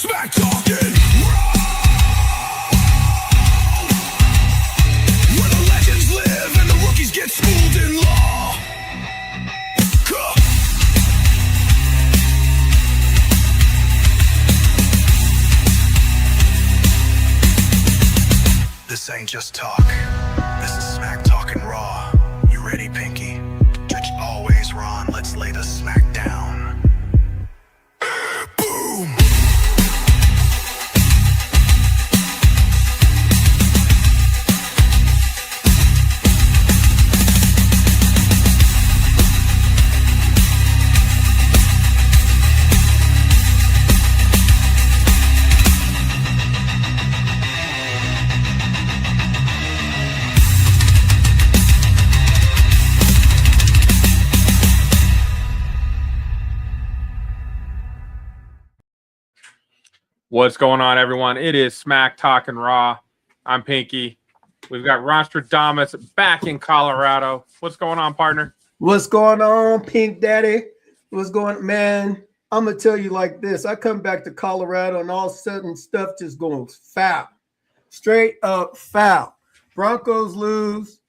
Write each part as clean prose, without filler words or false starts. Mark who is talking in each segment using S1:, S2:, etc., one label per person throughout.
S1: Smack talking where the legends live and the rookies get schooled in law. This ain't just talk. This is smack talking raw. You ready, Pinky? Judge always Ron. Let's lay the smack down. Boom.
S2: What's going on, everyone? It is Smack Talking Raw. I'm Pinky. We've got Ronstradamus back in Colorado. What's going on, partner?
S3: What's going on, Pink Daddy? What's going, man? I'm gonna tell you like this. I come back to Colorado and all of a sudden stuff just goes foul. Straight up foul. Broncos lose.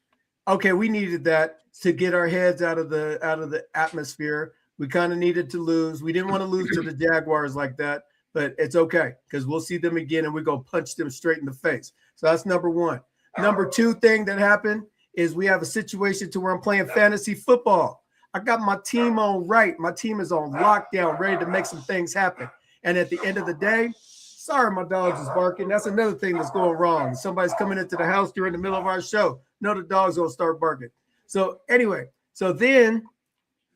S3: Okay, we needed that to get our heads out of the atmosphere. We kind of needed to lose. We didn't want to lose to the Jaguars like that. But it's okay because we'll see them again and we're going to punch them straight in the face. So that's number one. Number two thing that happened is we have a situation to where I'm playing fantasy football. I got my team on right. My team is on lockdown, ready to make some things happen. And at the end of the day, sorry, my dogs is barking. That's another thing that's going wrong. Somebody's coming into the house during the middle of our show. No, the dogs will start barking. So anyway, so then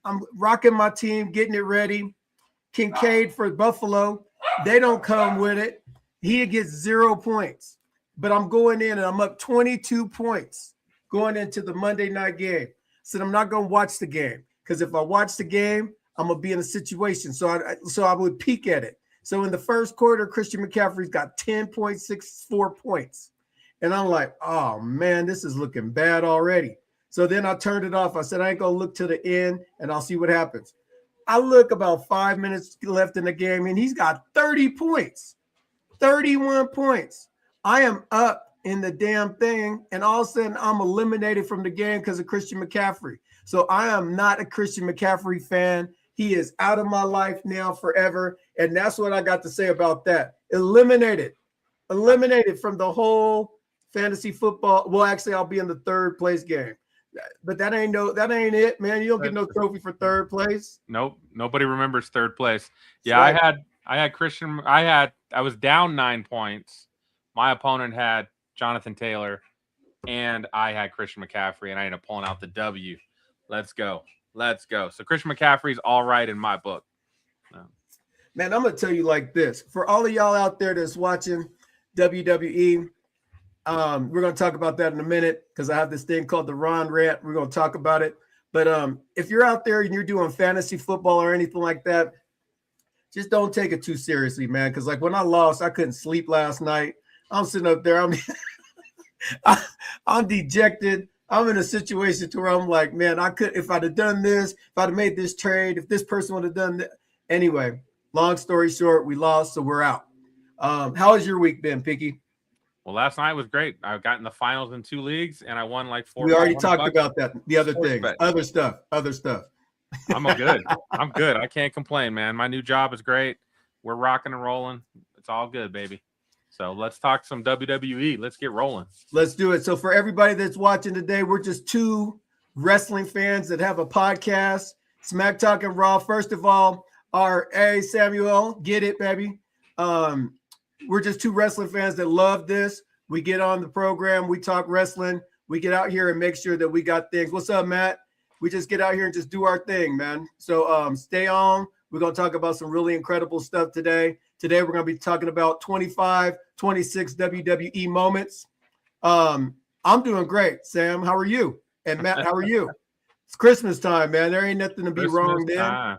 S3: I'm rocking my team, getting it ready. Kincaid for Buffalo. They don't come with it. He gets 0 points. But I'm going in and I'm up 22 points going into the Monday night game. So I'm not going to watch the game because if I watch the game, I'm going to be in a situation. So I would peek at it. So in the first quarter, Christian McCaffrey's got 10.64 points. And I'm like, oh, man, this is looking bad already. So then I turned it off. I said, I ain't going to look to the end and I'll see what happens. I look about 5 minutes left in the game, and he's got 30 points, 31 points. I am up in the damn thing, and all of a sudden I'm eliminated from the game because of Christian McCaffrey. So I am not a Christian McCaffrey fan. He is out of my life now forever, and that's what I got to say about that. Eliminated from the whole fantasy football. Well, actually, I'll be in the third place game. But that ain't it, man. You don't get no trophy for third place.
S2: Nope. Nobody remembers third place. Yeah, right. I had Christian. I was down 9 points. My opponent had Jonathan Taylor, and I had Christian McCaffrey, and I ended up pulling out the W. Let's go. So Christian McCaffrey's all right in my book.
S3: Man, I'm gonna tell you like this. For all of y'all out there that's watching WWE. We're going to talk about that in a minute because I have this thing called the Ron Rant. We're going to talk about it. But if you're out there and you're doing fantasy football or anything like that, just don't take it too seriously, man. Because like when I lost, I couldn't sleep last night. I'm sitting up there. I'm dejected. I'm in a situation to where I'm like, man, if I'd have done this, if I'd have made this trade, if this person would have done that. Anyway, long story short, we lost, so we're out. How has your week been, Pinky?
S2: Well, last night was great. I got in the finals in 2 leagues, and I won like 4.
S3: We already talked about that. The other things, other stuff.
S2: I'm good. I'm good. I can't complain, man. My new job is great. We're rocking and rolling. It's all good, baby. So let's talk some WWE. Let's get rolling.
S3: Let's do it. So for everybody that's watching today, we're just two wrestling fans that have a podcast, Smack Talking Raw. First of all, hey, Samuel, get it, baby. We're just two wrestling fans that love this. We get on the program. We talk wrestling. We get out here and make sure that we got things. What's up, Matt? We just get out here and just do our thing, man. So stay on. We're going to talk about some really incredible stuff today. Today, we're going to be talking about 25, 26 WWE moments. I'm doing great, Sam. How are you? And Matt, how are you? It's Christmas time, man. There ain't nothing to be wrong then.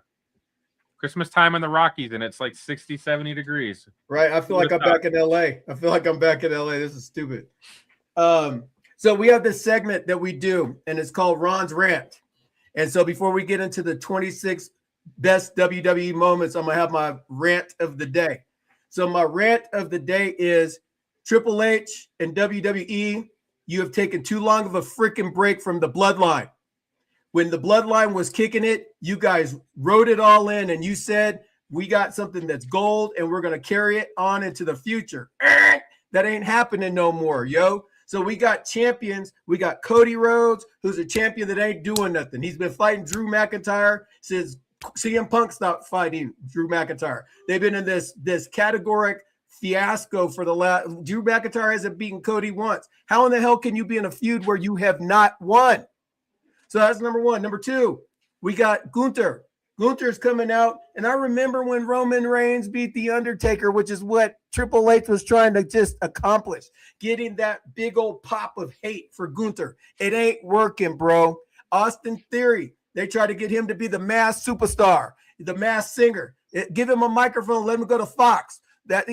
S2: Christmas time in the Rockies, and it's like 60, 70 degrees.
S3: Right. I feel like I'm back in LA. This is stupid. So we have this segment that we do, and it's called Ron's Rant. And so before we get into the 26 best WWE moments, I'm going to have my rant of the day. So my rant of the day is Triple H and WWE, you have taken too long of a freaking break from the bloodline. When the bloodline was kicking it, you guys wrote it all in and you said, we got something that's gold and we're going to carry it on into the future. That ain't happening no more, yo. So we got champions. We got Cody Rhodes, who's a champion that ain't doing nothing. He's been fighting Drew McIntyre since CM Punk stopped fighting Drew McIntyre. They've been in this categoric fiasco for the last. Drew McIntyre hasn't beaten Cody once. How in the hell can you be in a feud where you have not won? So that's number one. Number two, we got Gunther. Gunther's coming out, and I remember when Roman Reigns beat The Undertaker, which is what Triple H was trying to just accomplish, getting that big old pop of hate for Gunther. It ain't working, bro. Austin Theory, they try to get him to be the mass superstar, the mass singer. Give him a microphone, let him go to Fox. That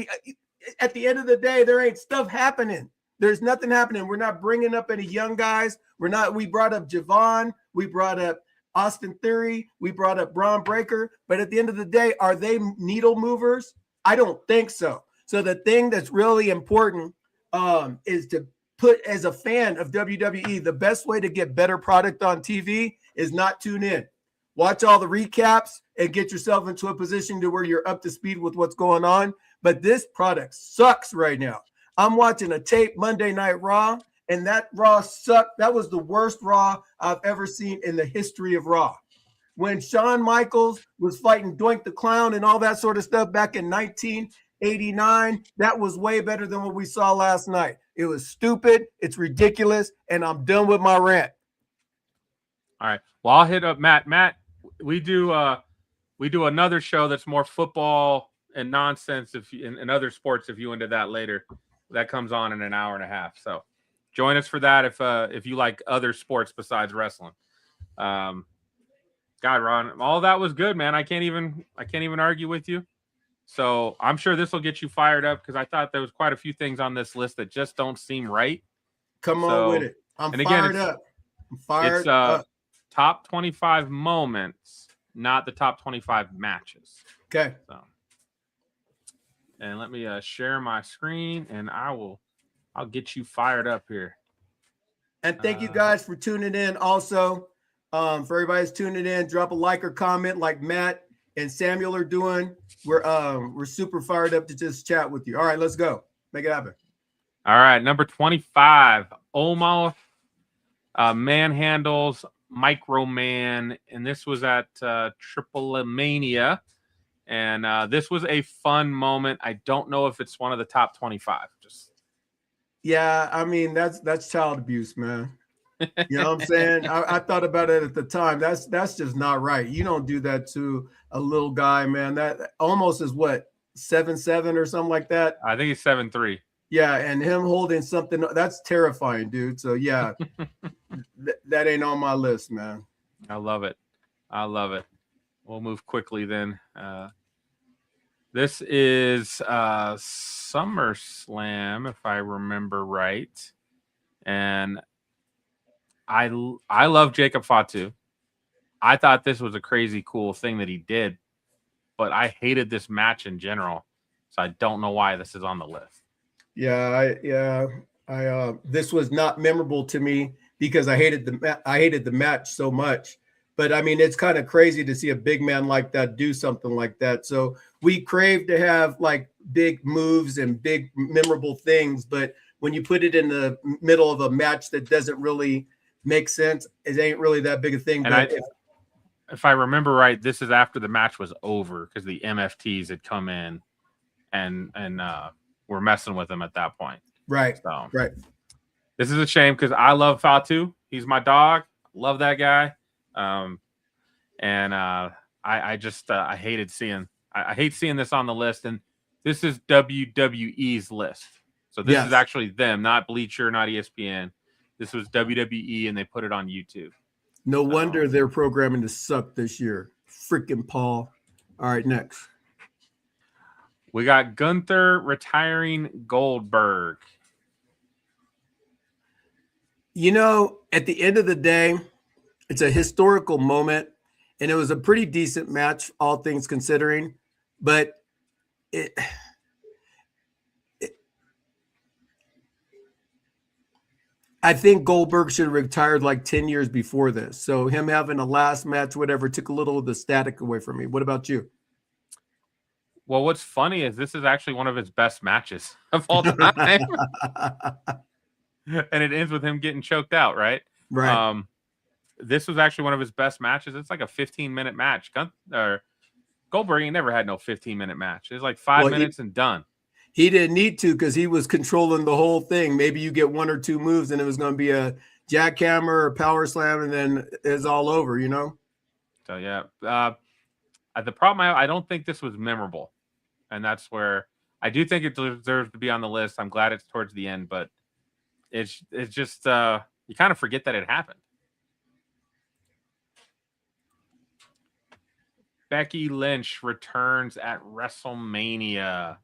S3: at the end of the day, there ain't stuff happening. There's nothing happening. We're not bringing up any young guys. We brought up Javon. We brought up Austin Theory, we brought up Braun Breaker, but at the end of the day, are they needle movers? I don't think so. So the thing that's really important is to put, as a fan of WWE, the best way to get better product on TV is not tune in. Watch all the recaps and get yourself into a position to where you're up to speed with what's going on. But this product sucks right now. I'm watching a tape Monday Night Raw, and that Raw sucked. That was the worst Raw I've ever seen in the history of Raw. When Shawn Michaels was fighting Doink the Clown and all that sort of stuff back in 1989, that was way better than what we saw last night. It was stupid. It's ridiculous. And I'm done with my rant.
S2: All right. Well, I'll hit up Matt. Matt, we do another show that's more football and nonsense in other sports if you into that later. That comes on in an hour and a half. So join us for that if you like other sports besides wrestling. God, Ron, all that was good, man. I can't even argue with you. So I'm sure this will get you fired up because I thought there was quite a few things on this list that just don't seem right.
S3: Come on with it. I'm fired up.
S2: Top 25 moments, not the top 25 matches.
S3: Okay.
S2: So, and let me share my screen, and I'll get you fired up here.
S3: And thank you guys for tuning in. Also, for everybody's tuning in, drop a like or comment like Matt and Samuel are doing. We're super fired up to just chat with you. All right, let's go. Make it happen.
S2: All right, number 25, Omos manhandles Microman, and this was at Triple Mania. And this was a fun moment. I don't know if it's one of the top 25.
S3: Yeah, I mean, that's child abuse, man. You know what I'm saying? I thought about it at the time. That's just not right. You don't do that to a little guy, man. That almost is what, 7'7" or something like that.
S2: I think he's 7'3".
S3: Yeah, and him holding something, that's terrifying, dude. So yeah, that ain't on my list, man.
S2: I love it. We'll move quickly then. This is SummerSlam, if I remember right. And I love Jacob Fatu. I thought this was a crazy cool thing that he did, but I hated this match in general. So I don't know why this is on the list.
S3: Yeah, this was not memorable to me because I hated the match so much. But I mean, it's kind of crazy to see a big man like that do something like that. So we crave to have like big moves and big memorable things, but when you put it in the middle of a match that doesn't really make sense, it ain't really that big a thing.
S2: And if I remember right, this is after the match was over because the MFTs had come in and were messing with him at that point.
S3: Right.
S2: So
S3: right.
S2: This is a shame because I love Fatu. He's my dog. Love that guy. I hated seeing. I hate seeing this on the list, and this is WWE's list. So this is actually them, not Bleacher, not ESPN. This was WWE, and they put it on YouTube.
S3: No wonder they're programming to suck this year. Freaking Paul. All right, next.
S2: We got Gunther retiring Goldberg.
S3: You know, at the end of the day, it's a historical moment, and it was a pretty decent match, all things considering. But I think Goldberg should have retired like 10 years before this. So him having a last match, whatever, took a little of the static away from me. What about you?
S2: Well, what's funny is this is actually one of his best matches of all time. And it ends with him getting choked out, right?
S3: Right.
S2: This was actually one of his best matches. It's like a 15-minute match. Goldberg ain't never had no 15-minute match. It's like 5 minutes and done.
S3: He didn't need to because he was controlling the whole thing. Maybe you get one or two moves and it was going to be a jackhammer or power slam and then it's all over, you know?
S2: So, yeah. The problem, I don't think this was memorable. And that's where I do think it deserves to be on the list. I'm glad it's towards the end, but it's just you kind of forget that it happened. Becky Lynch returns at WrestleMania.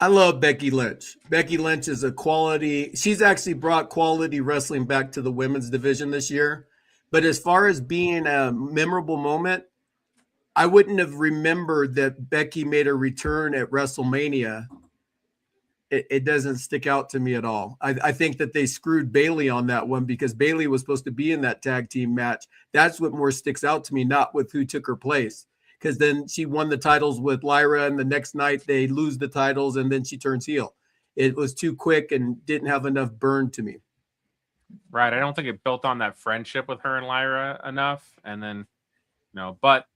S3: I love Becky Lynch. Becky Lynch is she's actually brought quality wrestling back to the women's division this year. But as far as being a memorable moment, I wouldn't have remembered that Becky made a return at WrestleMania. It doesn't stick out to me at all. I think that they screwed Bayley on that one because Bayley was supposed to be in that tag team match. That's what more sticks out to me, not with who took her place. Because then she won the titles with Lyra, and the next night they lose the titles, and then she turns heel. It was too quick and didn't have enough burn to me.
S2: Right. I don't think it built on that friendship with her and Lyra enough. And then, but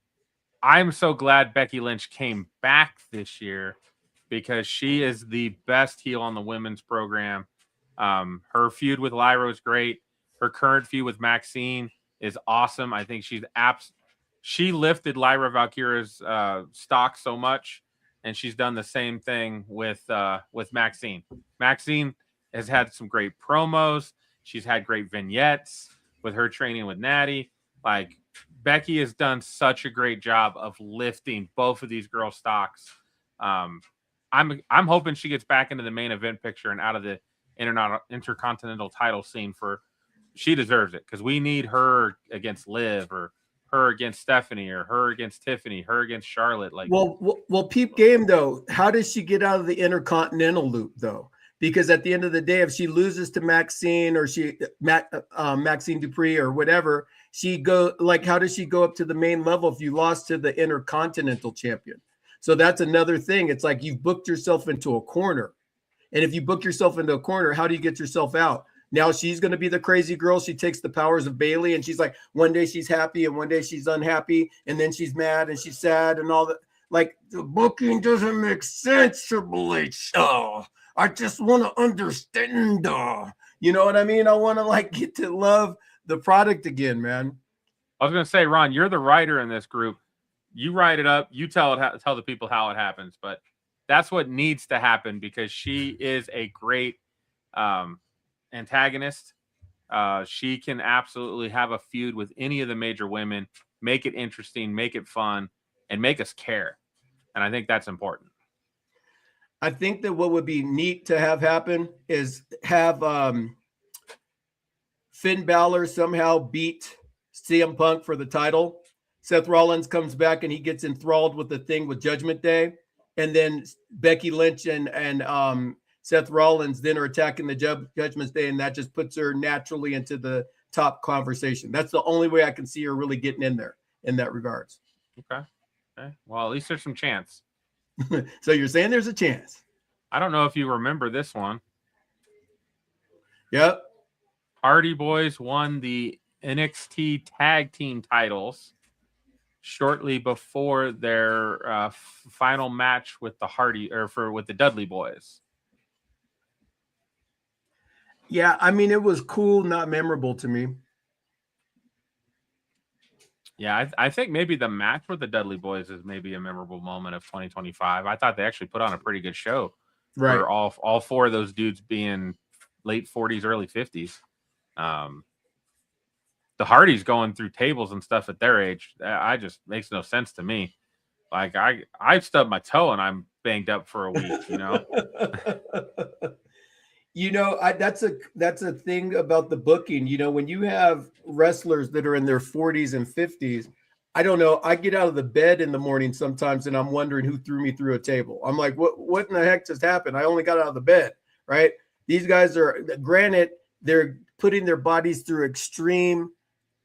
S2: I'm so glad Becky Lynch came back this year because she is the best heel on the women's program. Her feud with Lyra is great. Her current feud with Maxine is awesome. I think she lifted Lyra Valkyria's stock so much, and she's done the same thing with Maxine. Maxine has had some great promos. She's had great vignettes with her training with Natty. Like, Becky has done such a great job of lifting both of these girls' stocks. I'm hoping she gets back into the main event picture and out of the intercontinental title scene. She deserves it because we need her against Liv or her against Stephanie or her against Tiffany, her against Charlotte. Like,
S3: well, peep game though. How does she get out of the intercontinental loop though? Because at the end of the day, if she loses to Maxine or Maxine Dupree or whatever, how does she go up to the main level if you lost to the intercontinental champion? So that's another thing. It's like you've booked yourself into a corner. And if you book yourself into a corner, how do you get yourself out? Now she's going to be the crazy girl. She takes the powers of Bayley and she's like, one day she's happy and one day she's unhappy. And then she's mad and she's sad and all that. Like, the booking doesn't make sense, Triple H. Oh, I just want to understand. You know what I mean? I want to get to love the product again, man.
S2: I was going to say, Ron, you're the writer in this group. You write it up. You tell the people how it happens. But that's what needs to happen because she is a great antagonist. She can absolutely have a feud with any of the major women, make it interesting, make it fun, and make us care. And I think that's important.
S3: I think that what would be neat to have happen is have Finn Balor somehow beat CM Punk for the title. Seth Rollins comes back and he gets enthralled with the thing with Judgment Day. And then Becky Lynch and Seth Rollins then are attacking the Judgment Day, and that just puts her naturally into the top conversation. That's the only way I can see her really getting in there in that regards.
S2: Okay. Well, at least there's some chance.
S3: So you're saying there's a chance?
S2: I don't know if you remember this one.
S3: Yep.
S2: Hardy Boys won the NXT tag team titles shortly before their final match with the with the Dudley Boys.
S3: Yeah, I mean, it was cool, not memorable to me.
S2: Yeah, I think maybe the match with the Dudley Boys is maybe a memorable moment of 2025. I thought they actually put on a pretty good show.
S3: Right.
S2: For all four of those dudes being late 40s, early 50s. The Hardys going through tables and stuff at their age, I just makes no sense to me. Like, I stubbed my toe and I'm banged up for a week, you know?
S3: That's a thing about the booking. When you have wrestlers that are in their 40s and 50s, I don't know. I get out of the bed in the morning sometimes and I'm wondering who threw me through a table. I'm like, what in the heck just happened? I only got out of the bed, right? These guys are, granted, they're putting their bodies through extreme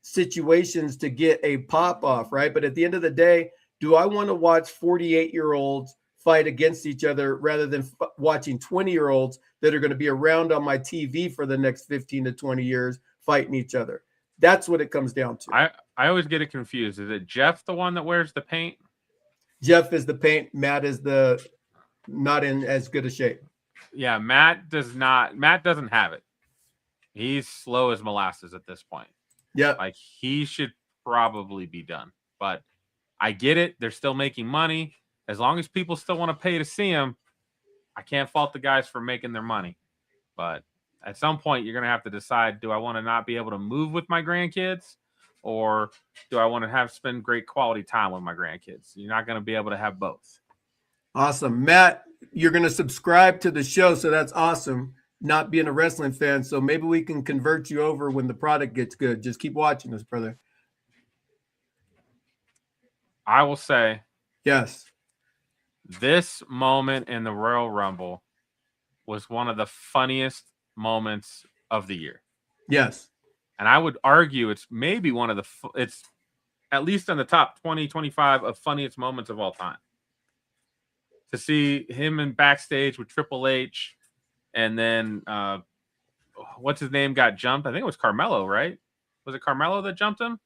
S3: situations to get a pop off, right? But at the end of the day, do I want to watch 48-year-olds fight against each other rather than watching 20-year-olds that are going to be around on my TV for the next 15 to 20 years fighting each other? That's what it comes down to.
S2: I always get it confused. Is it Jeff the one that wears the paint?
S3: Jeff is the paint. Matt is the not in as good a shape.
S2: Yeah, Matt doesn't have it. He's slow as molasses at this point.
S3: Yeah.
S2: Like, he should probably be done. But I get it. They're still making money. As long as people still want to pay to see him, I can't fault the guys for making their money. But at some point, you're going to have to decide, do I want to not be able to move with my grandkids, or do I want to spend great quality time with my grandkids? You're not going to be able to have both.
S3: Awesome. Matt, you're going to subscribe to the show, so that's awesome. Not being a wrestling fan, so maybe we can convert you over when the product gets good. Just keep watching us, brother.
S2: I will say,
S3: yes,
S2: this moment in the Royal Rumble was one of the funniest moments of the year.
S3: Yes.
S2: And I would argue it's maybe one of it's at least in the top 20, 25 of funniest moments of all time. To see him in backstage with Triple H, and then what's his name got jumped? I think it was Carmelo, right? Was it Carmelo that jumped him?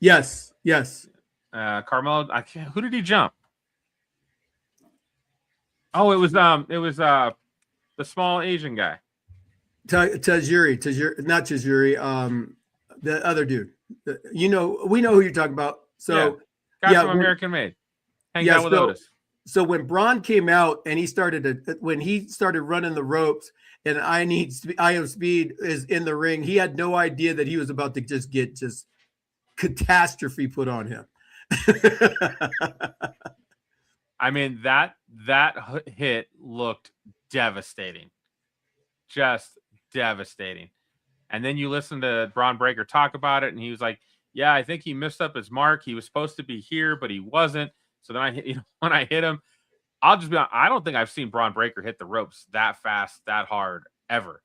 S3: Yes. Yes.
S2: Carmelo. Who did he jump? Oh, it was the small Asian guy.
S3: Tajiri, not Tajiri. The other dude. We know who you're talking about. So
S2: got some American made. Hanging out with Otis.
S3: So when Braun came out and he started running the ropes, and I Am Speed is in the ring, he had no idea that he was about to get catastrophe put on him.
S2: I mean, that hit looked devastating. Just devastating. And then you listen to Braun Breaker talk about it, and he was like, yeah, I think he missed up his mark. He was supposed to be here, but he wasn't. So then when I hit him, I'll just be honest, I don't think I've seen Braun Breaker hit the ropes that fast, that hard ever.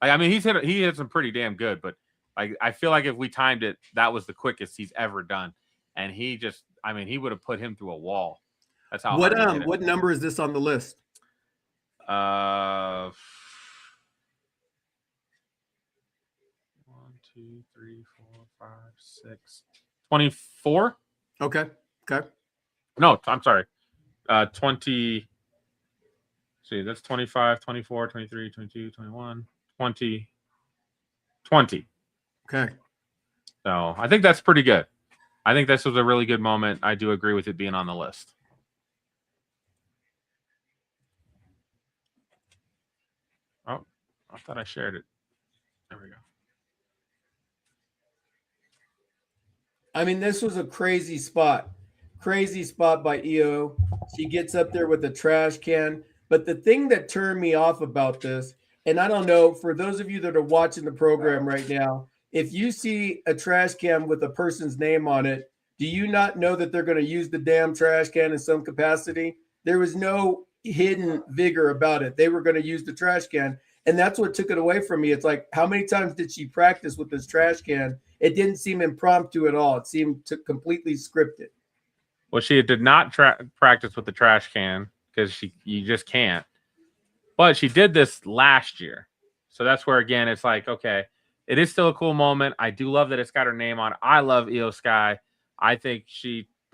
S2: Like, I mean, he hit some pretty damn good, but like, I feel like if we timed it, that was the quickest he's ever done. And he would have put him through a wall. That's how.
S3: What number is this on the list?
S2: 1, 2, 3, 4, 5, 6, 24.
S3: Okay.
S2: No, I'm sorry. 20. See, that's 25, 24, 23, 22, 21, 20.
S3: Okay.
S2: So I think that's pretty good. I think this was a really good moment. I do agree with it being on the list. Oh, I thought I shared it. There we go.
S3: I mean, this was a crazy spot by EO. She gets up there with a trash can. But the thing that turned me off about this, and I don't know, for those of you that are watching the program right now, if you see a trash can with a person's name on it, do you not know that they're going to use the damn trash can in some capacity? There was no hidden vigor about it. They were going to use the trash can. And that's what took it away from me. It's like, how many times did she practice with this trash can? It didn't seem impromptu at all. It seemed completely scripted.
S2: Well, she did not practice with the trash can because you just can't. But she did this last year. So that's where, again, it's like, okay, it is still a cool moment. I do love that it's got her name on it. I love Io Sky. I think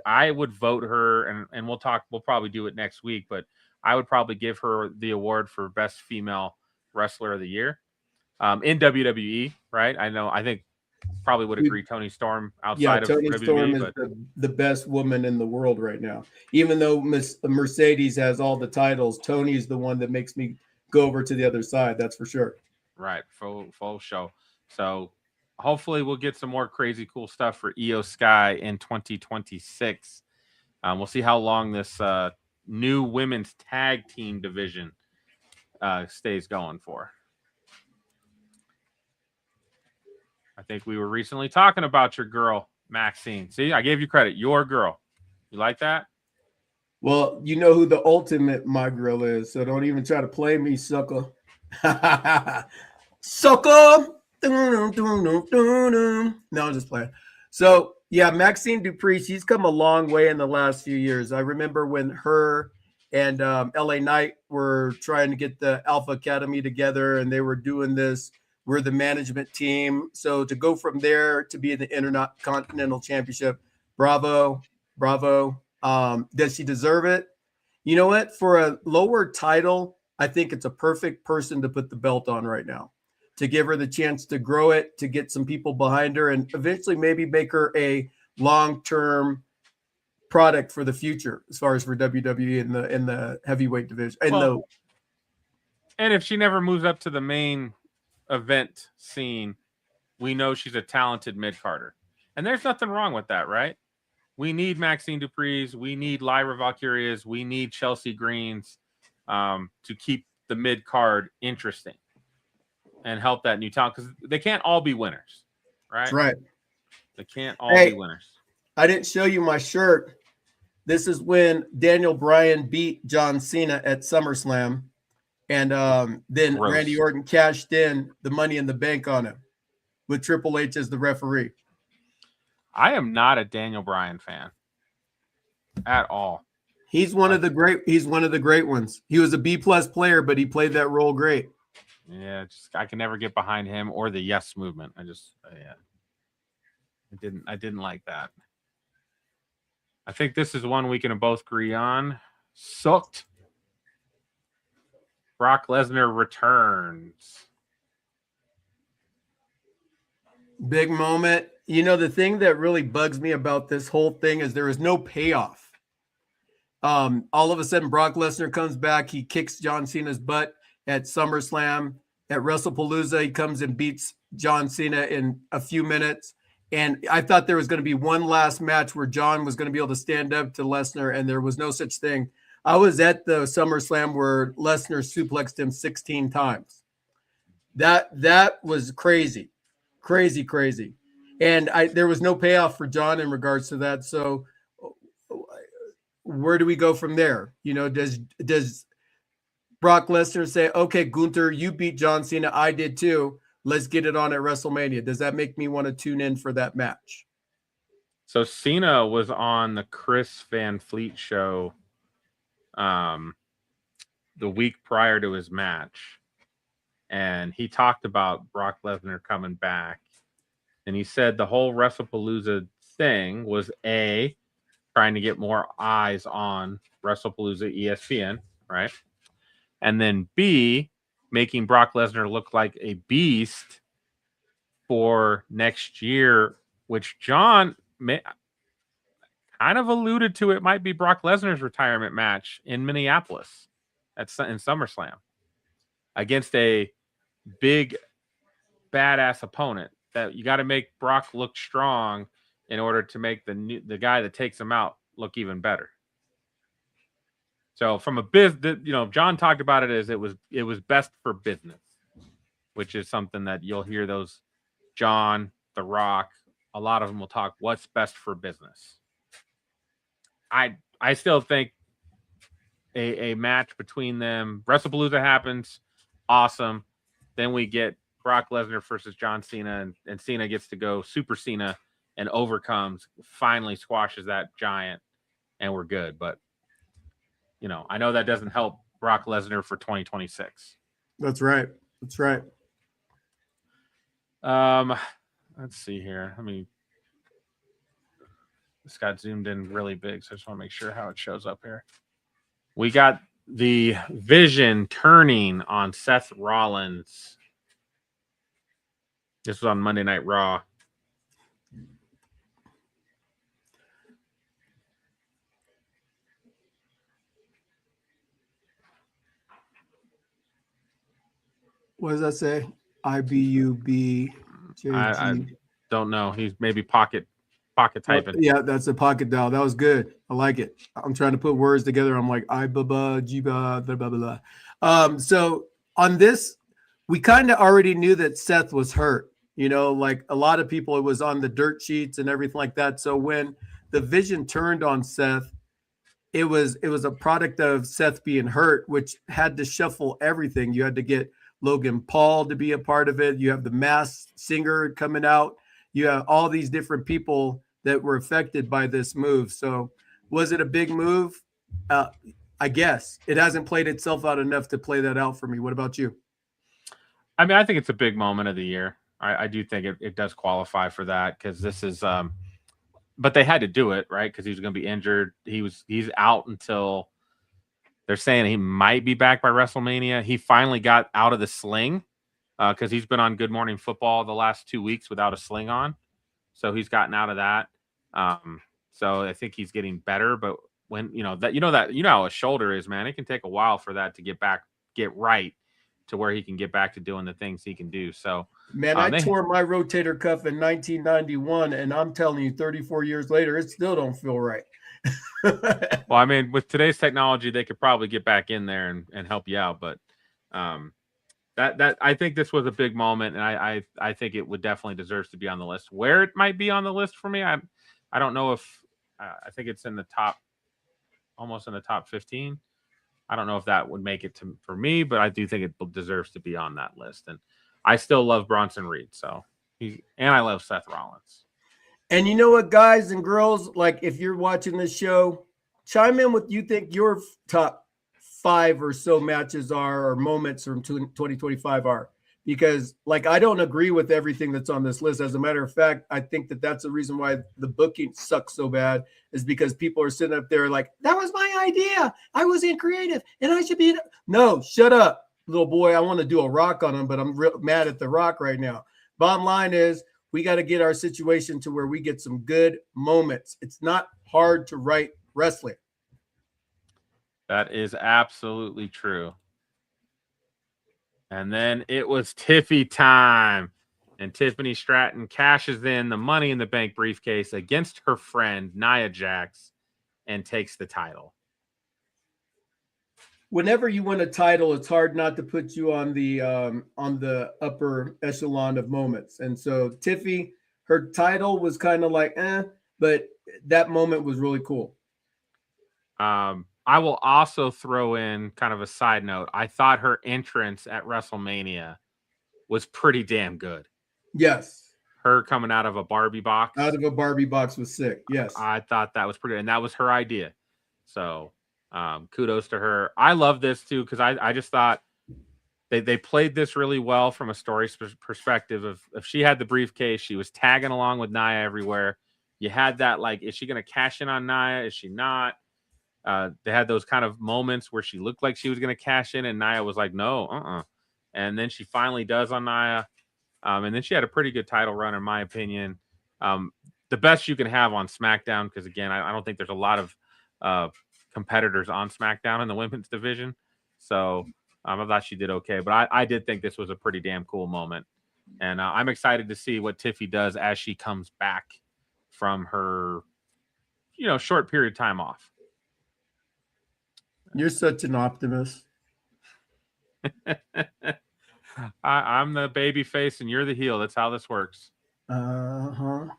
S2: I would vote her, and we'll probably do it next week, but I would probably give her the award for Best Female Wrestler of the Year in WWE, right? I think probably would agree Toni Storm outside of
S3: Toni
S2: WWE.
S3: Storm is the best woman in the world right now. Even though Mercedes has all the titles, Toni is the one that makes me go over to the other side. That's for sure.
S2: Right. Full show. So hopefully we'll get some more crazy cool stuff for Io Sky in 2026. We'll see how long this new women's tag team division stays going for. I think we were recently talking about your girl, Maxine. See, I gave you credit. Your girl. You like that?
S3: Well, you know who the ultimate my girl is, so don't even try to play me, sucker. Sucker. No, I'm just playing. So yeah, Maxine Dupree, she's come a long way in the last few years. I remember when her and LA Knight were trying to get the Alpha Academy together, and they were doing this. We're the management team. So to go from there to be in the Intercontinental Championship, bravo, bravo. Does she deserve it? You know what? For a lower title, I think it's a perfect person to put the belt on right now, to give her the chance to grow it, to get some people behind her, and eventually maybe make her a long-term product for the future, as far as for WWE in the heavyweight division.
S2: And if she never moves up to the main event scene, we know she's a talented mid-carder. And there's nothing wrong with that, right? We need Maxine Dupree's, we need Lyra Valkyria's, we need Chelsea Green's to keep the mid-card interesting and help that new talent, because they can't all be winners, right?
S3: That's right.
S2: They can't all be winners.
S3: I didn't show you my shirt. This is when Daniel Bryan beat John Cena at SummerSlam, and then
S2: Gross.
S3: Randy Orton cashed in the Money in the Bank on him with Triple H as the referee.
S2: I am not a Daniel Bryan fan at all.
S3: He's one of the great ones. He was a B+ player, but he played that role great.
S2: Yeah, I can never get behind him or the Yes movement. I didn't like that. I think this is one we can both agree on. Sucked. Brock Lesnar returns.
S3: Big moment. You know, the thing that really bugs me about this whole thing is there is no payoff. All of a sudden, Brock Lesnar comes back. He kicks John Cena's butt at SummerSlam. At WrestlePalooza, he comes and beats John Cena in a few minutes. And I thought there was going to be one last match where John was going to be able to stand up to Lesnar, and there was no such thing. I was at the SummerSlam where Lesnar suplexed him 16 times. That was crazy. Crazy. And there was no payoff for John in regards to that. So where do we go from there? You know, does Brock Lesnar say, okay, Gunther, you beat John Cena. I did too. Let's get it on at WrestleMania. Does that make me want to tune in for that match?
S2: So Cena was on the Chris Van Fleet show the week prior to his match. And he talked about Brock Lesnar coming back. And he said the whole WrestlePalooza thing was A, trying to get more eyes on WrestlePalooza ESPN, right? And then B, making Brock Lesnar look like a beast for next year, which John kind of alluded to. It might be Brock Lesnar's retirement match in Minneapolis in SummerSlam against a big, badass opponent. That you got to make Brock look strong in order to make the guy that takes him out look even better. So from a business, John talked about it as it was best for business, which is something that you'll hear those John, The Rock, a lot of them will talk what's best for business. I still think a match between them, WrestlePalooza happens, awesome. Then we get Brock Lesnar versus John Cena, and Cena gets to go Super Cena and overcomes, finally squashes that giant, and we're good. But I know that doesn't help Brock Lesnar for 2026.
S3: That's right.
S2: Let's see here. This got zoomed in really big, so I just want to make sure how it shows up here. We got the Vision turning on Seth Rollins. This was on Monday Night Raw.
S3: What does that say? IBUB.
S2: I don't know. He's maybe pocket typing.
S3: Yeah, that's a pocket dial. That was good. I like it. I'm trying to put words together. I'm like, jiba, blah, blah, blah. So on this, we kind of already knew that Seth was hurt. Like a lot of people, it was on the dirt sheets and everything like that. So when the Vision turned on Seth, it was a product of Seth being hurt, which had to shuffle everything. You had to get Logan Paul to be a part of it. You have the Masked Singer coming out. You have all these different people that were affected by this move. So was it a big move? I guess it hasn't played itself out enough to play that out for me. What about you?
S2: I mean, I think it's a big moment of the year. I do think it does qualify for that because this is but they had to do it, right? Because he was going to be injured. He's out until they're saying he might be back by WrestleMania. He finally got out of the sling because he's been on Good Morning Football the last 2 weeks without a sling on, so he's gotten out of that. So I think he's getting better. But when you know how a shoulder is, man, it can take a while for that to get right to where he can get back to doing the things he can do. So.
S3: Man, I tore my rotator cuff in 1991, and I'm telling you, 34 years later, it still don't feel right.
S2: Well, I mean, with today's technology, they could probably get back in there and help you out. But that I think this was a big moment, and I think it would definitely deserves to be on the list. Where it might be on the list for me, I don't know if I think it's in the top, almost in the top 15. I don't know if that would make it for me, but I do think it deserves to be on that list. And I still love Bronson Reed, and I love Seth Rollins.
S3: And you know what, guys and girls, like if you're watching this show, chime in with you think your top 5 or so matches are or moments from 2025 are. Because like I don't agree with everything that's on this list. As a matter of fact, I think that's the reason why the booking sucks so bad is because people are sitting up there like, that was my idea. I wasn't creative and I should be. No, shut up. Little boy, I want to do a rock on him, but I'm real mad at the rock right now. Bottom line is we got to get our situation to where we get some good moments. It's not hard to write wrestling.
S2: That is absolutely true. And then it was Tiffy time, and Tiffany Stratton cashes in the Money in the Bank briefcase against her friend Nia Jax and takes the title.
S3: Whenever you win a title, it's hard not to put you on the upper echelon of moments. And so Tiffy, her title was kind of like, but that moment was really cool.
S2: I will also throw in kind of a side note. I thought her entrance at WrestleMania was pretty damn good.
S3: Yes.
S2: Her coming out of a Barbie box.
S3: Out of a Barbie box was sick. Yes.
S2: I thought that was pretty, and that was her idea. So kudos to her. I love this too because I just thought they played this really well from a story perspective. Of if she had the briefcase, she was tagging along with Nia everywhere. You had that like, is she going to cash in on Nia? Is she not? They had those kind of moments where she looked like she was going to cash in, and Nia was like, no, and then she finally does on Nia. And then she had a pretty good title run, in my opinion. The best you can have on SmackDown, because again, I don't think there's a lot of competitors on SmackDown in the women's division. So I thought she did okay, but I did think this was a pretty damn cool moment. And I'm excited to see what Tiffy does as she comes back from her, short period of time off.
S3: You're such an optimist.
S2: I'm the baby face and you're the heel. That's how this works.
S3: So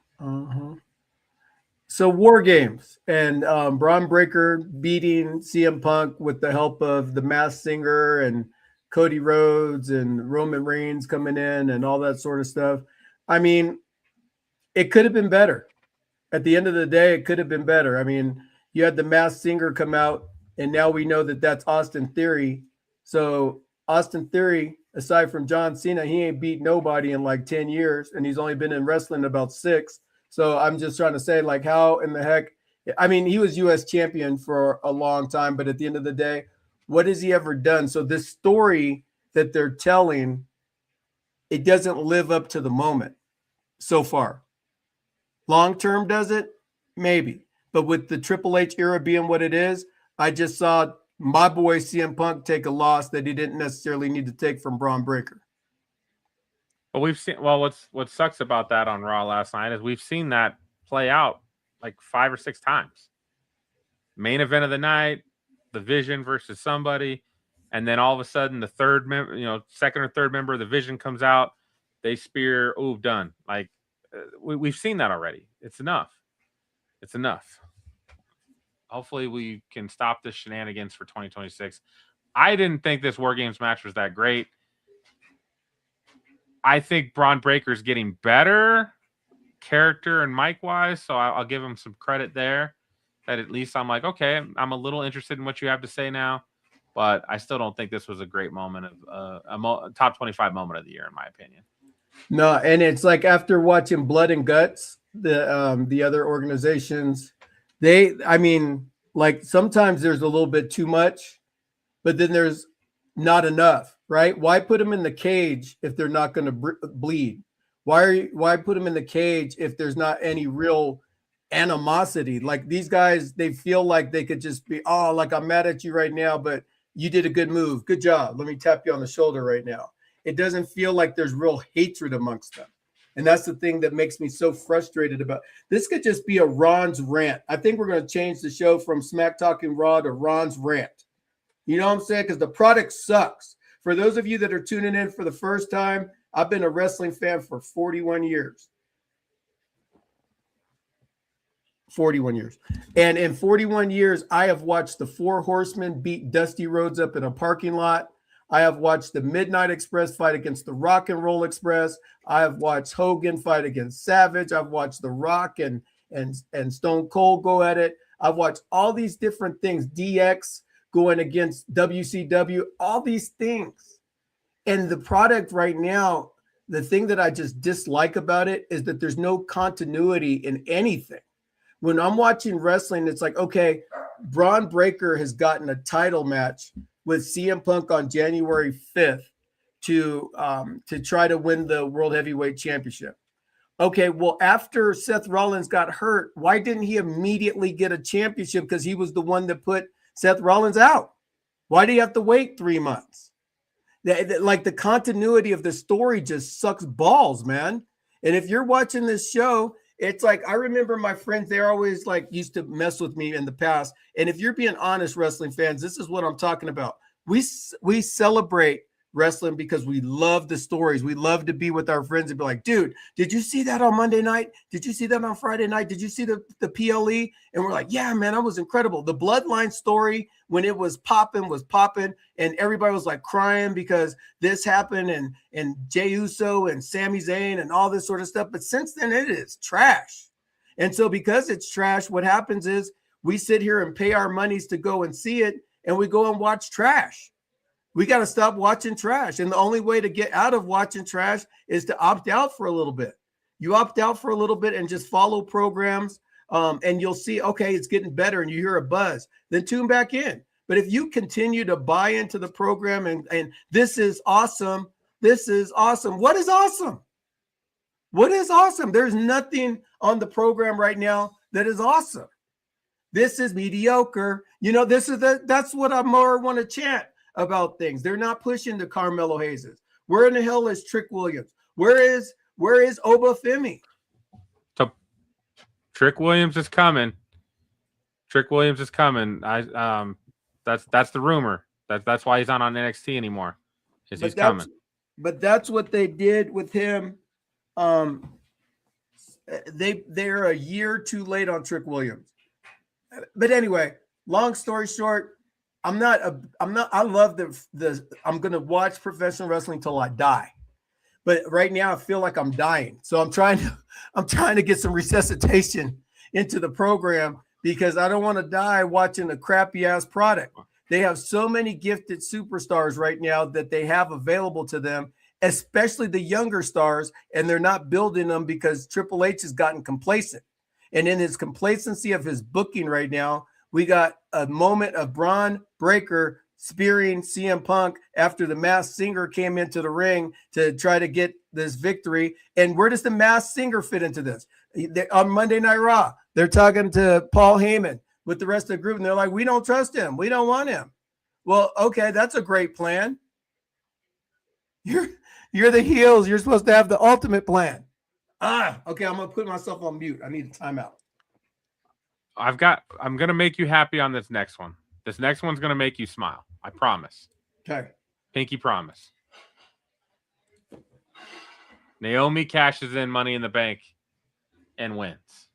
S3: War Games and Braun Breaker beating CM Punk with the help of the Masked Singer and Cody Rhodes and Roman Reigns coming in and all that sort of stuff. I mean, it could have been better. At the end of the day, it could have been better. I mean, you had the Masked Singer come out, and now we know that that's Austin Theory. So Austin Theory, aside from John Cena, he ain't beat nobody in like 10 years, and he's only been in wrestling about 6. So I'm just trying to say, like, how in the heck? I mean, he was U.S. champion for a long time, but at the end of the day, what has he ever done? So this story that they're telling, it doesn't live up to the moment so far. Long term, does it? Maybe. But with the Triple H era being what it is, I just saw my boy CM Punk take a loss that he didn't necessarily need to take from Braun Breaker.
S2: Well, we've seen. Well, what sucks about that on Raw last night is we've seen that play out like 5 or 6 times. Main event of the night, the Vision versus somebody, and then all of a sudden the third member, second or third member of the Vision comes out, they spear, done. Like we've seen that already. It's enough. It's enough. Hopefully we can stop this shenanigans for 2026. I didn't think this War Games match was that great. I think Braun Breaker's getting better character and mic wise, so I'll give him some credit there. That at least I'm like, okay, I'm a little interested in what you have to say now, but I still don't think this was a great moment of a top 25 moment of the year, in my opinion.
S3: No, and it's like after watching Blood and Guts, the other organizations, I mean, like sometimes there's a little bit too much, but then there's not enough, right? Why put them in the cage if they're not going to bleed? Why put them in the cage if there's not any real animosity? Like these guys, they feel like they could just be, oh, like I'm mad at you right now, but you did a good move. Good job. Let me tap you on the shoulder right now. It doesn't feel like there's real hatred amongst them. And that's the thing that makes me so frustrated about this. Could just be a Ron's rant. I think we're going to change the show from Smack Talking Raw to Ron's rant. You know what I'm saying? Because the product sucks. For those of you that are tuning in for the first time, I've been a wrestling fan for 41 years. 41 years. And in 41 years, I have watched the Four Horsemen beat Dusty Rhodes up in a parking lot. I have watched the Midnight Express fight against the Rock and Roll Express. I have watched Hogan fight against Savage. I've watched The Rock and Stone Cold go at it. I've watched all these different things. DX going against WCW, all these things. And the product right now, the thing that I just dislike about it is that there's no continuity in anything. When I'm watching wrestling, it's like, okay, Braun Breaker has gotten a title match with CM Punk on January 5th to try to win the World Heavyweight Championship. Okay, well, after Seth Rollins got hurt, why didn't he immediately get a championship? Because he was the one that put Seth Rollins out. Why do you have to wait 3 months? Like the continuity of the story just sucks balls, man. And if you're watching this show, it's like, I remember my friends, they're always like used to mess with me in the past. And if you're being honest, wrestling fans, this is what I'm talking about. We celebrate wrestling because we love the stories. We love to be with our friends and be like, dude, did you see that on Monday night? Did you see that on Friday night? Did you see the PLE? And we're like, yeah, man, that was incredible. The Bloodline story, when it was popping, and everybody was like crying because this happened and Jey Uso and Sami Zayn and all this sort of stuff. But since then, it is trash. And so because it's trash, what happens is we sit here and pay our monies to go and see it, and we go and watch trash. We got to stop watching trash. And the only way to get out of watching trash is to opt out for a little bit. You opt out for a little bit and just follow programs, and you'll see, okay, it's getting better, and you hear a buzz. Then tune back in. But if you continue to buy into the program and this is awesome, this is awesome. What is awesome? What is awesome? There's nothing on the program right now that is awesome. This is mediocre. You know, that's what I more want to chant about things. They're not pushing the Carmelo Hayes. Where in the hell is Trick Williams? Where is Obafemi?
S2: So, Trick Williams is coming. Trick Williams is coming. That's the rumor. That's why he's not on NXT anymore. He's coming.
S3: But that's what they did with him. They're a year too late on Trick Williams. But anyway, long story short, I'm going to watch professional wrestling till I die. But right now I feel like I'm dying. So I'm trying to get some resuscitation into the program because I don't want to die watching a crappy ass product. They have so many gifted superstars right now that they have available to them, especially the younger stars, and they're not building them because Triple H has gotten complacent. And in his complacency of his booking right now, we got a moment of Braun Breaker spearing CM Punk after the Masked Singer came into the ring to try to get this victory. And where does the Masked Singer fit into this? On Monday Night Raw, they're talking to Paul Heyman with the rest of the group, and they're like, we don't trust him. We don't want him. Well, okay, that's a great plan. You're the heels. You're supposed to have the ultimate plan. Okay, I'm going to put myself on mute. I need a timeout.
S2: I'm going to make you happy on this next one. This next one's going to make you smile. I promise.
S3: Okay.
S2: Pinky promise. Naomi cashes in Money in the Bank and wins.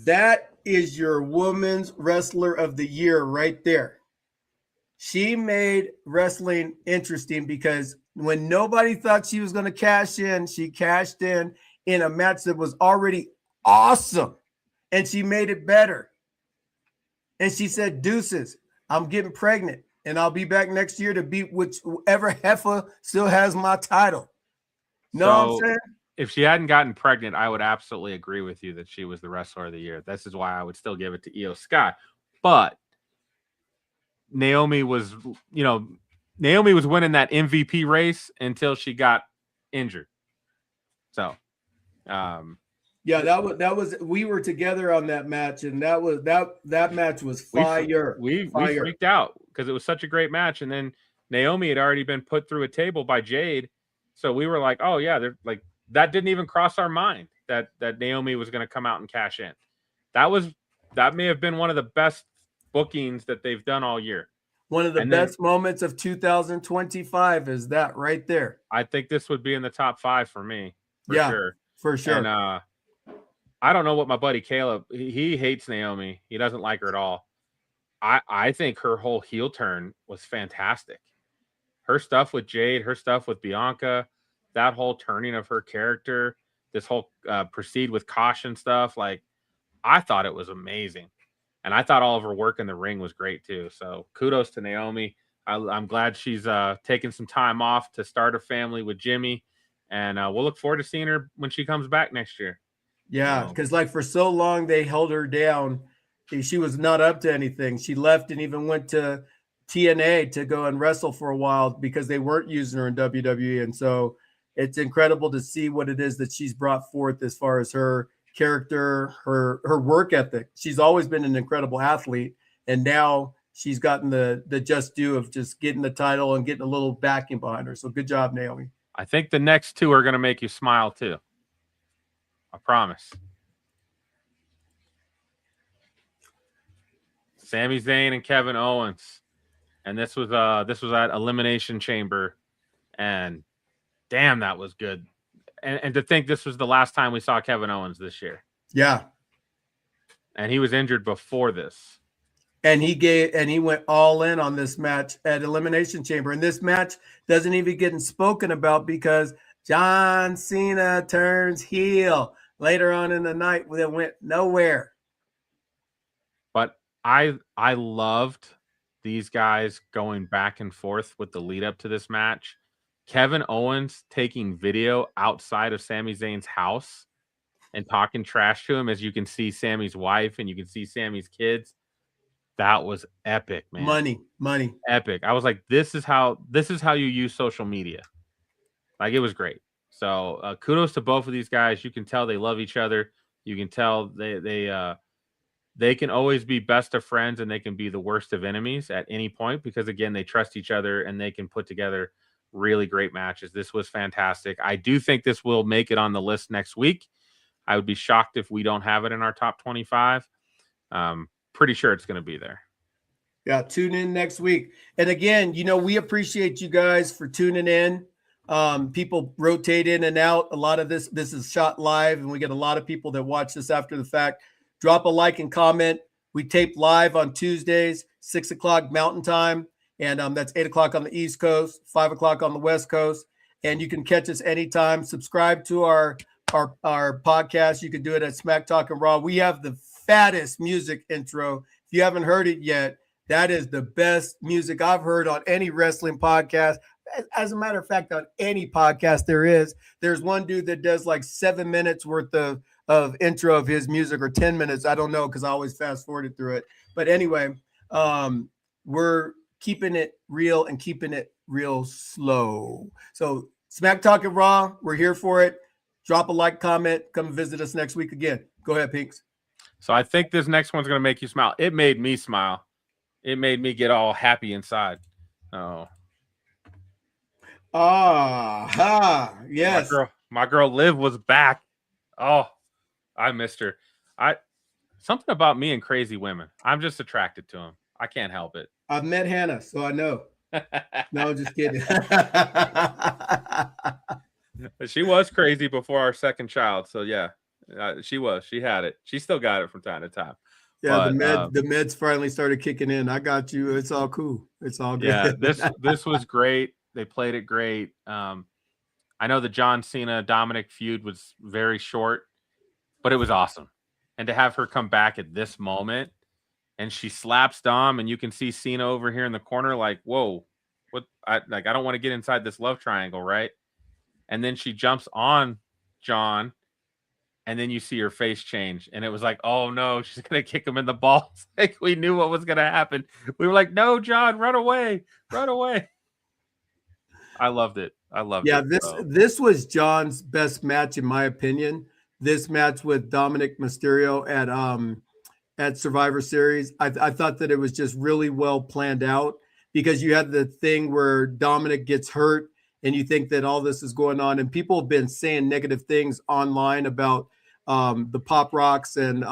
S3: That is your Women's Wrestler of the Year right there. She made wrestling interesting because When nobody thought she was going to cash in, she cashed in a match that was already awesome, and she made it better. And she said, "Deuces, I'm getting pregnant, and I'll be back next year to beat whichever heifer still has my title." Know what I'm saying?
S2: If she hadn't gotten pregnant, I would absolutely agree with you that she was the wrestler of the year. This is why I would still give it to Io Sky. But Naomi was winning that MVP race until she got injured. So,
S3: yeah, that was we were together on that match, and that match was fire.
S2: We freaked out because it was such a great match, and then Naomi had already been put through a table by Jade, so we were like, oh yeah, they're like. That didn't even cross our mind that Naomi was going to come out and cash in. That may have been one of the best bookings that they've done all year.
S3: One of the best moments of 2025 is that right there.
S2: I think this would be in the top 5 for me.
S3: For sure.
S2: And I don't know what my buddy Caleb, he hates Naomi. He doesn't like her at all. I think her whole heel turn was fantastic. Her stuff with Jade, her stuff with Bianca, that whole turning of her character, this whole proceed with caution stuff, like I thought it was amazing. And I thought all of her work in the ring was great too. So kudos to Naomi. I'm glad she's taking some time off to start a family with Jimmy. And we'll look forward to seeing her when she comes back next year.
S3: Yeah, because like for so long they held her down. She was not up to anything. She left and even went to TNA to go and wrestle for a while because they weren't using her in WWE. And so it's incredible to see what it is that she's brought forth as far as her character, her work ethic. She's always been an incredible athlete, and now she's gotten the just due of just getting the title and getting a little backing behind her. So good job, Naomi.
S2: I think the next 2 are going to make you smile too. I promise. Sami Zayn and Kevin Owens. And this was at Elimination Chamber, and damn, that was good. And to think this was the last time we saw Kevin Owens this year.
S3: Yeah.
S2: And he was injured before this.
S3: And he went all in on this match at Elimination Chamber. And this match doesn't even get spoken about because John Cena turns heel later on in the night. That went nowhere.
S2: But I loved these guys going back and forth with the lead up to this match. Kevin Owens taking video outside of Sami Zayn's house and talking trash to him, as you can see Sammy's wife and you can see Sammy's kids. That was epic, man.
S3: Money.
S2: Epic. I was like, this is how you use social media. Like, it was great. So kudos to both of these guys. You can tell they love each other. You can tell they can always be best of friends, and they can be the worst of enemies at any point because, again, they trust each other and they can put together really great matches. This was fantastic. I do think this will make it on the list next week. I would be shocked if we don't have it in our top 25. Pretty sure it's going to be there.
S3: Yeah, tune in next week. And again, we appreciate you guys for tuning in. People rotate in and out. A lot of this is shot live, and we get a lot of people that watch this after the fact. Drop a like and comment. We tape live on Tuesdays, 6 o'clock Mountain Time. And that's 8 o'clock on the East Coast, 5 o'clock on the West Coast. And you can catch us anytime. Subscribe to our podcast. You can do it at Smack Talk and Raw. We have the fattest music intro. If you haven't heard it yet, that is the best music I've heard on any wrestling podcast. As a matter of fact, on any podcast there is. There's one dude that does like 7 minutes worth of intro of his music, or 10 minutes. I don't know, because I always fast forwarded through it. But anyway, we're keeping it real and keeping it real slow. So Smack Talk and Raw, we're here for it. Drop a like, comment, come visit us next week again. Go ahead, Pinks.
S2: So I think this next one's going to make you smile. It made me smile. It made me get all happy inside. Oh.
S3: Yes.
S2: My girl Liv was back. Oh, I missed her. Something about me and crazy women. I'm just attracted to them. I can't help it.
S3: I've met Hannah, so I know. No, just kidding.
S2: She was crazy before our second child. So yeah, she was. She had it. She still got it from time to time.
S3: Yeah, but, the meds finally started kicking in. I got you. It's all cool. It's all good.
S2: Yeah, this was great. They played it great. I know the John Cena Dominic feud was very short, but it was awesome. And to have her come back at this moment, and she slaps Dom, and you can see Cena over here in the corner, like, whoa, what? I don't want to get inside this love triangle, right? And then she jumps on John, and then you see her face change, and it was like, oh no, she's gonna kick him in the balls. Like, we knew what was gonna happen. We were like, no, John, run away, run away. I loved it. I loved
S3: Yeah,
S2: it.
S3: this was John's best match in my opinion. This match with Dominic Mysterio at Survivor Series, I thought that it was just really well planned out, because you had the thing where Dominic gets hurt and you think that all this is going on, and people have been saying negative things online about the pop rocks and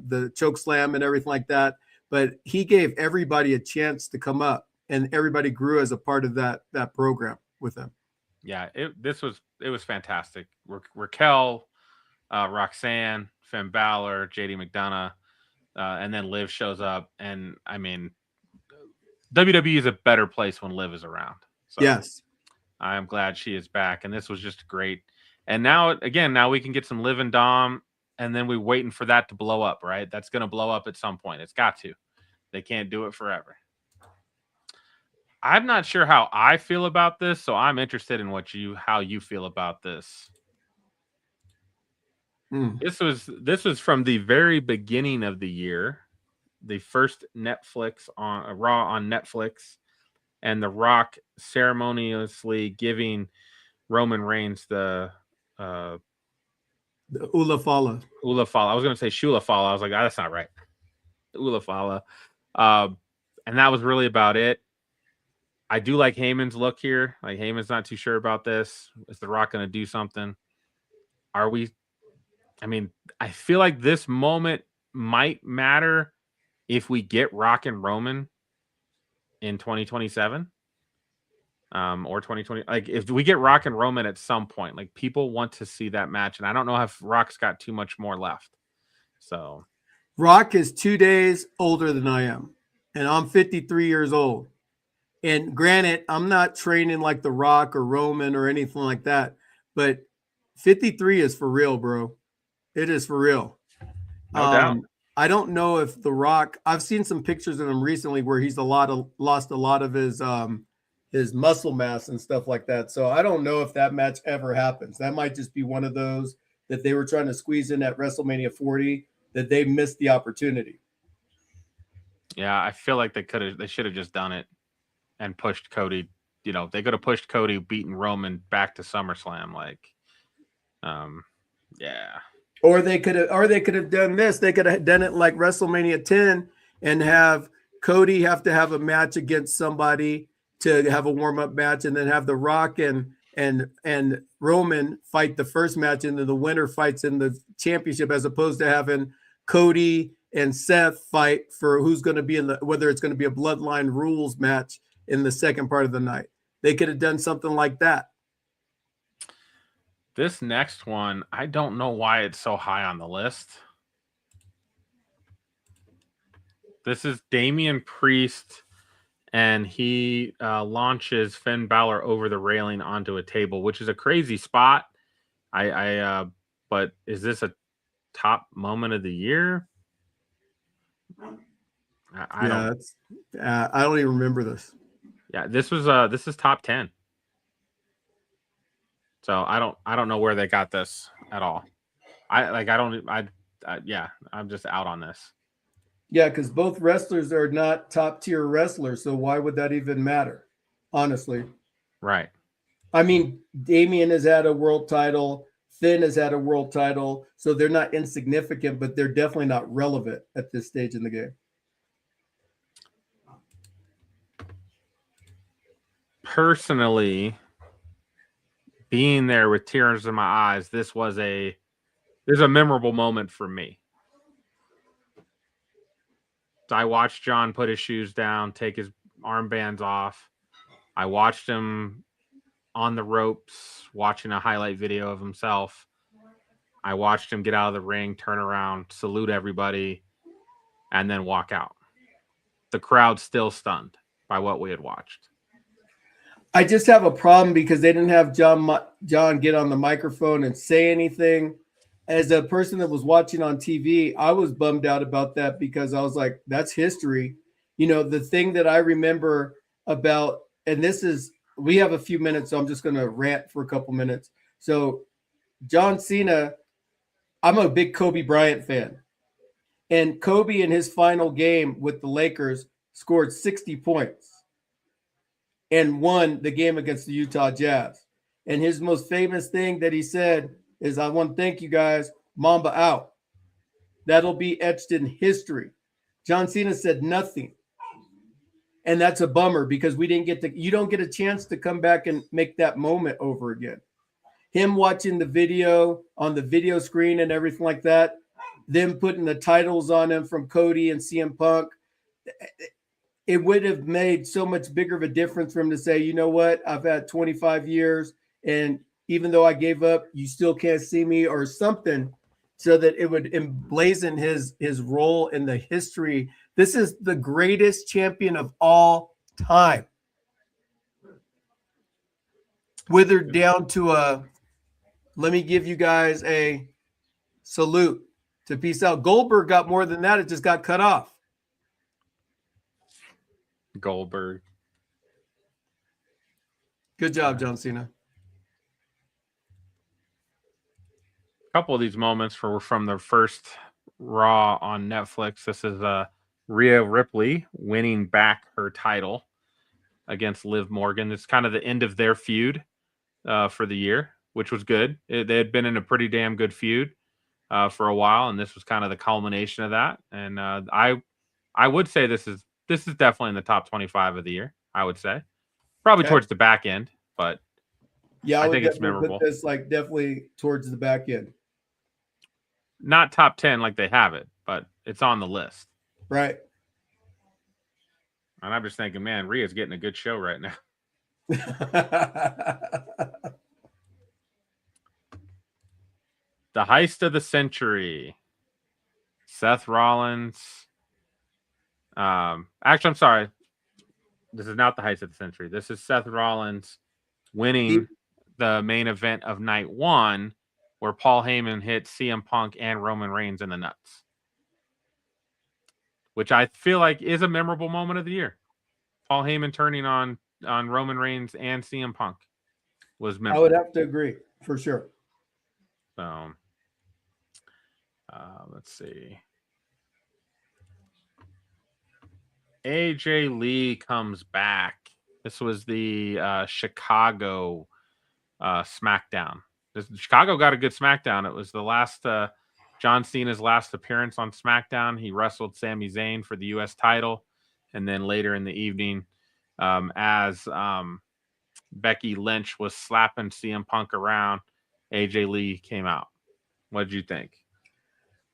S3: the choke slam and everything like that. But he gave everybody a chance to come up, and everybody grew as a part of that program with him.
S2: Yeah, it was fantastic. Raquel, Roxanne, Finn Balor, JD McDonough, and then Liv shows up, and I mean, WWE is a better place when Liv is around. So
S3: yes,
S2: I am glad she is back, and this was just great. And now we can get some Liv and Dom, and then we're waiting for that to blow up, right? That's going to blow up at some point. It's got to. They can't do it forever. I'm not sure how I feel about this, so I'm interested in how you feel about this. This was from the very beginning of the year, the first Netflix on Raw on Netflix, and The Rock ceremoniously giving Roman Reigns the
S3: Ula Fala.
S2: Ula Fala. I was going to say Shula Fala. I was like, that's not right. Ula Fala. And that was really about it. I do like Heyman's look here. Like, Heyman's not too sure about this. Is The Rock going to do something? Are we? I mean, I feel like this moment might matter if we get Rock and Roman in 2027 or 2020. Like, if we get Rock and Roman at some point, like, people want to see that match. And I don't know if Rock's got too much more left. So
S3: Rock is 2 days older than I am, and I'm 53 years old. And granted, I'm not training like The Rock or Roman or anything like that, but 53 is for real, bro. It is for real.
S2: No doubt.
S3: I don't know if The Rock, I've seen some pictures of him recently where he's lost a lot of his muscle mass and stuff like that. So I don't know if that match ever happens. That might just be one of those that they were trying to squeeze in at WrestleMania 40 that they missed the opportunity.
S2: Yeah, I feel like they should have just done it and pushed Cody. You know, they could have pushed Cody beating Roman back to SummerSlam. Like, yeah.
S3: Or they could have done this. They could have done it like WrestleMania 10 and have Cody have to have a match against somebody to have a warm-up match, and then have The Rock and Roman fight the first match, and then the winner fights in the championship, as opposed to having Cody and Seth fight for who's going to be whether it's going to be a Bloodline Rules match in the second part of the night. They could have done something like that.
S2: This next one, I don't know why it's so high on the list. This is Damian Priest, and he launches Finn Balor over the railing onto a table, which is a crazy spot. But is this a top moment of the year? I
S3: don't even remember this.
S2: Yeah, this is top 10. So I don't know where they got this at all. I'm just out on this.
S3: Yeah, because both wrestlers are not top tier wrestlers, so why would that even matter? Honestly.
S2: Right.
S3: I mean, Damian has had a world title, Finn has had a world title, so they're not insignificant, but they're definitely not relevant at this stage in the game.
S2: Personally, being there with tears in my eyes, there's a memorable moment for me. I watched John put his shoes down, take his armbands off. I watched him on the ropes, watching a highlight video of himself. I watched him get out of the ring, turn around, salute everybody, and then walk out. The crowd still stunned by what we had watched.
S3: I just have a problem because they didn't have John get on the microphone and say anything. As a person that was watching on TV, I was bummed out about that because I was like, that's history. You know, the thing that I remember about, and this is, we have a few minutes, so I'm just going to rant for a couple minutes. So John Cena, I'm a big Kobe Bryant fan. And Kobe in his final game with the Lakers scored 60 points and won the game against the Utah Jazz. And his most famous thing that he said is, I want to thank you guys, Mamba out. That'll be etched in history. John Cena said nothing. And that's a bummer because you don't get a chance to come back and make that moment over again. Him watching the video on the video screen and everything like that, them putting the titles on him from Cody and CM Punk, it would have made so much bigger of a difference for him to say, you know what, I've had 25 years, and even though I gave up, you still can't see me, or something, so that it would emblazon his role in the history. This is the greatest champion of all time. Withered down to let me give you guys a salute to peace out. Goldberg got more than that. It just got cut off.
S2: Goldberg.
S3: Good job, John Cena.
S2: A couple of these moments were from the first Raw on Netflix. This is Rhea Ripley winning back her title against Liv Morgan. It's kind of the end of their feud for the year, which was good. They had been in a pretty damn good feud for a while, and this was kind of the culmination of that. And I would say this is definitely in the top 25 of the year. I would say probably towards the back end, but
S3: yeah,
S2: I think it's memorable.
S3: Put this like definitely towards the back end.
S2: Not top 10 like they have it, but it's on the list.
S3: Right.
S2: And I'm just thinking, man, Rhea's getting a good show right now. The heist of the century. Seth Rollins. Actually, I'm sorry. This is not the heist of the century. This is Seth Rollins winning the main event of night one, where Paul Heyman hit CM Punk and Roman Reigns in the nuts, which I feel like is a memorable moment of the year. Paul Heyman turning on Roman Reigns and CM Punk was memorable.
S3: I would have to agree for sure.
S2: So, let's see. AJ Lee comes back. This was the Chicago SmackDown. Chicago got a good SmackDown. It was the last John Cena's last appearance on SmackDown. He wrestled Sami Zayn for the U.S. title, and then later in the evening, as Becky Lynch was slapping CM Punk around, AJ Lee came out. What did you think?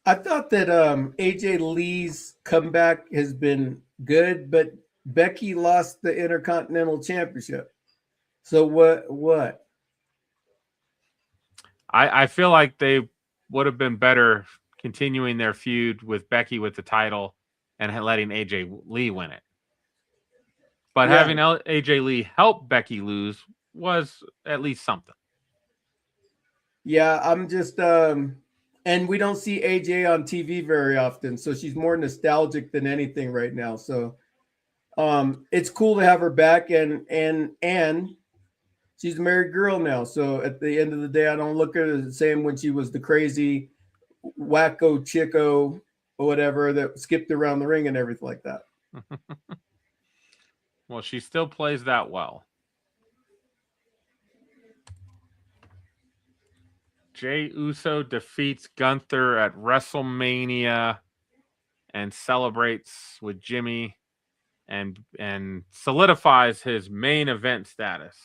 S3: I thought that AJ Lee's comeback has been good, but Becky lost the Intercontinental Championship. So what?
S2: I feel like they would have been better continuing their feud with Becky with the title and letting AJ Lee win it. But having AJ Lee help Becky lose was at least something.
S3: Yeah, I'm just and we don't see AJ on TV very often, so she's more nostalgic than anything right now. So it's cool to have her back, and she's a married girl now. So at the end of the day, I don't look at her the same when she was the crazy wacko chico or whatever that skipped around the ring and everything like that.
S2: Well, she still plays that well. Jey Uso defeats Gunther at WrestleMania and celebrates with Jimmy and solidifies his main event status.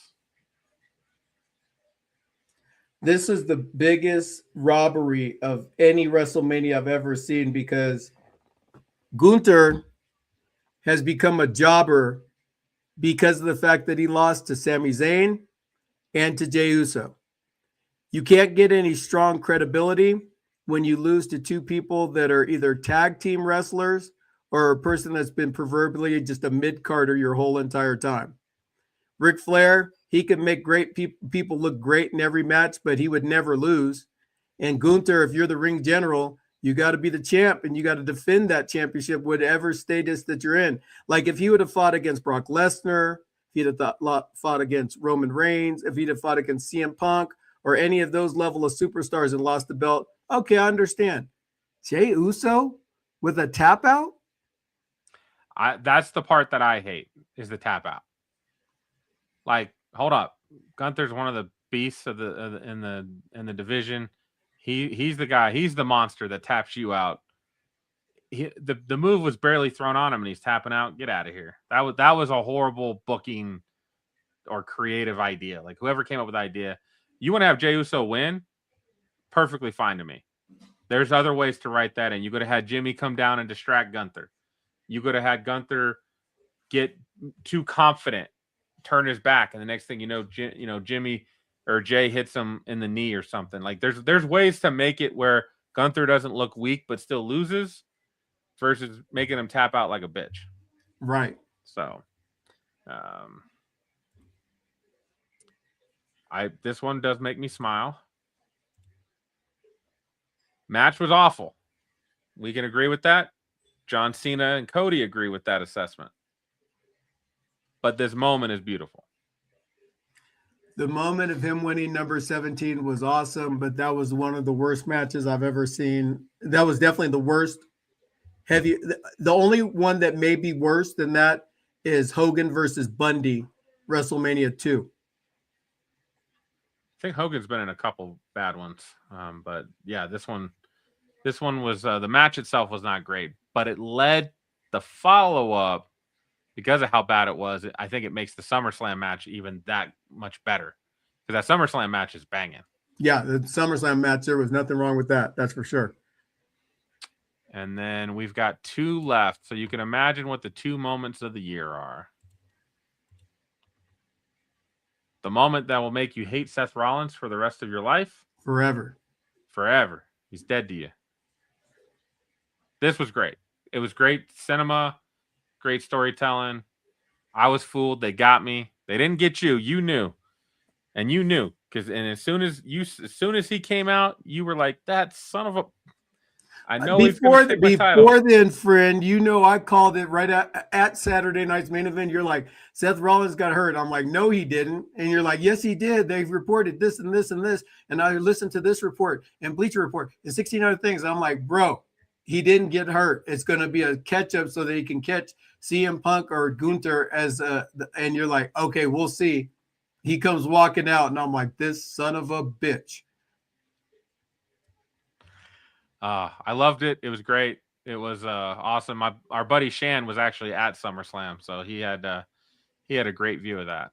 S3: This is the biggest robbery of any WrestleMania I've ever seen, because Gunther has become a jobber because of the fact that he lost to Sami Zayn and to Jey Uso. You can't get any strong credibility when you lose to two people that are either tag team wrestlers or a person that's been proverbially just a mid-carder your whole entire time. Ric Flair, he could make great people look great in every match, but he would never lose. And Gunther, if you're the ring general, you got to be the champ and you got to defend that championship, whatever status that you're in. Like if he would have fought against Brock Lesnar, if he'd have fought against Roman Reigns, if he'd have fought against CM Punk or any of those level of superstars and lost the belt, okay, I understand. Jey Uso with a tap out?
S2: That's the part that I hate is the tap out. Like, hold up. Gunther's one of the beasts of in the division. He's the guy. He's the monster that taps you out. The move was barely thrown on him, and he's tapping out. Get out of here. That was a horrible booking or creative idea. Like whoever came up with the idea, you want to have Jey Uso win, perfectly fine to me. There's other ways to write that in. You could have had Jimmy come down and distract Gunther. You could have had Gunther get too confident, turn his back, and the next thing you know, Jimmy or Jay hits him in the knee or something. Like there's ways to make it where Gunther doesn't look weak but still loses versus making him tap out like a bitch.
S3: Right.
S2: So this one does make me smile. Match was awful. We can agree with that. John Cena and Cody agree with that assessment. But this moment is beautiful.
S3: The moment of him winning number 17 was awesome, but that was one of the worst matches I've ever seen. That was definitely the worst heavy. The only one that may be worse than that is Hogan versus Bundy, WrestleMania 2.
S2: I think Hogan's been in a couple bad ones. But yeah, this one was the match itself was not great, but it led the follow-up because of how bad it was. I think it makes the SummerSlam match even that much better because that SummerSlam match is banging.
S3: Yeah, the SummerSlam match, there was nothing wrong with that. That's for sure.
S2: And then we've got 2 left. So you can imagine what the 2 moments of the year are. The moment that will make you hate Seth Rollins for the rest of your life.
S3: Forever.
S2: He's dead to you. This was great. It was great cinema, great storytelling. I was fooled. They got me. They didn't get you. You knew. And you knew. As soon as he came out, you were like, that son of a... I know
S3: before then, friend, you know I called it right at Saturday night's main event. You're like, Seth Rollins got hurt. I'm like, no, he didn't. And you're like, yes, he did. They've reported this and this and this. And I listened to this report and Bleacher Report and 16 other things. I'm like, bro, he didn't get hurt. It's going to be a catch-up so that he can catch CM Punk or Gunther and you're like, okay, we'll see. He comes walking out and I'm like, this son of a bitch.
S2: I loved it. It was great. It was awesome. Our buddy Shan was actually at SummerSlam, so he had a great view of that.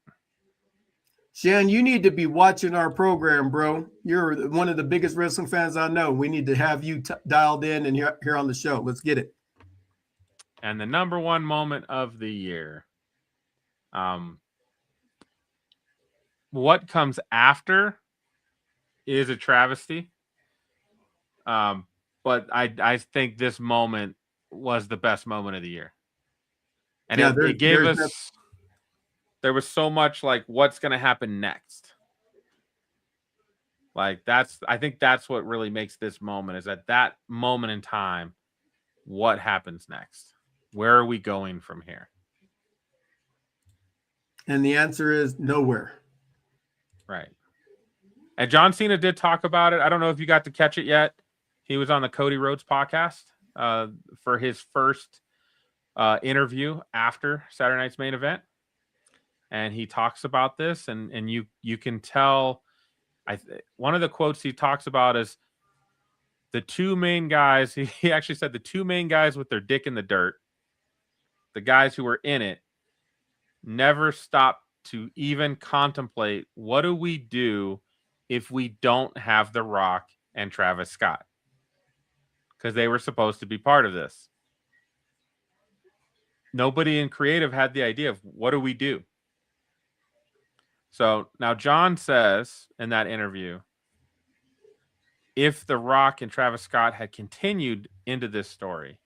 S3: Shan, you need to be watching our program, bro. You're one of the biggest wrestling fans I know. We need to have you dialed in and here on the show. Let's get it.
S2: And the number 1 moment of the year. What comes after is a travesty. But I think this moment was the best moment of the year. And yeah, it gave us, there was so much like what's going to happen next. Like I think that's what really makes this moment is at that moment in time, what happens next? Where are we going from here?
S3: And the answer is nowhere.
S2: Right. And John Cena did talk about it. I don't know if you got to catch it yet. He was on the Cody Rhodes podcast for his first interview after Saturday night's main event. And he talks about this and you can tell one of the quotes he talks about is the 2 main guys. He actually said the 2 main guys with their dick in the dirt, the guys who were in it, never stopped to even contemplate what do we do if we don't have The Rock and Travis Scott? Because they were supposed to be part of this. Nobody in creative had the idea of what do we do? So now John says in that interview, if The Rock and Travis Scott had continued into this story,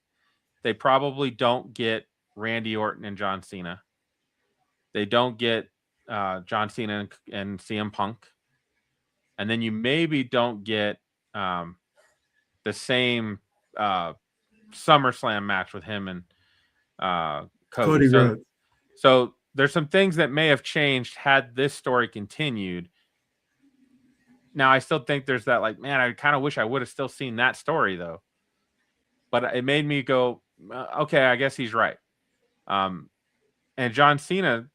S2: they probably don't get Randy Orton and John Cena. They don't get John Cena and CM Punk, and then you maybe don't get the same SummerSlam match with him and Cody.
S3: Rhodes.
S2: So there's some things that may have changed had this story continued. Now, I still think there's that, like, man, I kind of wish I would have still seen that story, though. But it made me go, okay, I guess he's right. And John Cena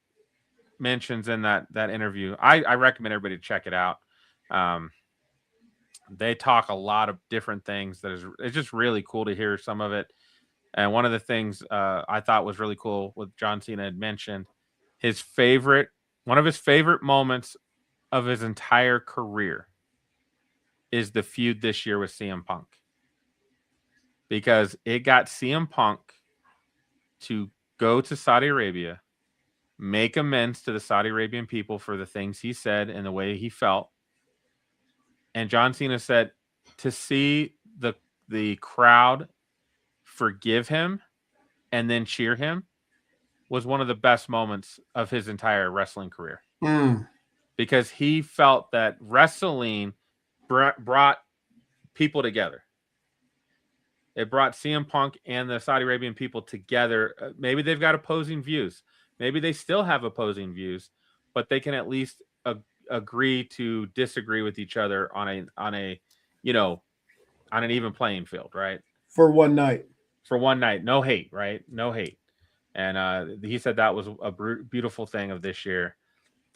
S2: mentions in that interview, I recommend everybody to check it out. They talk a lot of different things. It's just really cool to hear some of it. And one of the things I thought was really cool with John Cena had mentioned, one of his favorite moments of his entire career is the feud this year with CM Punk. Because it got CM Punk to go to Saudi Arabia, make amends to the Saudi Arabian people for the things he said and the way he felt. And John Cena said to see the crowd forgive him and then cheer him was one of the best moments of his entire wrestling career. Because he felt that wrestling brought people together. It brought CM Punk and the Saudi Arabian people together. Maybe they've got opposing views. Maybe they still have opposing views, but they can at least agree to disagree with each other on an even playing field, right?
S3: For one night.
S2: No hate, right? No hate. And he said that was a beautiful thing of this year.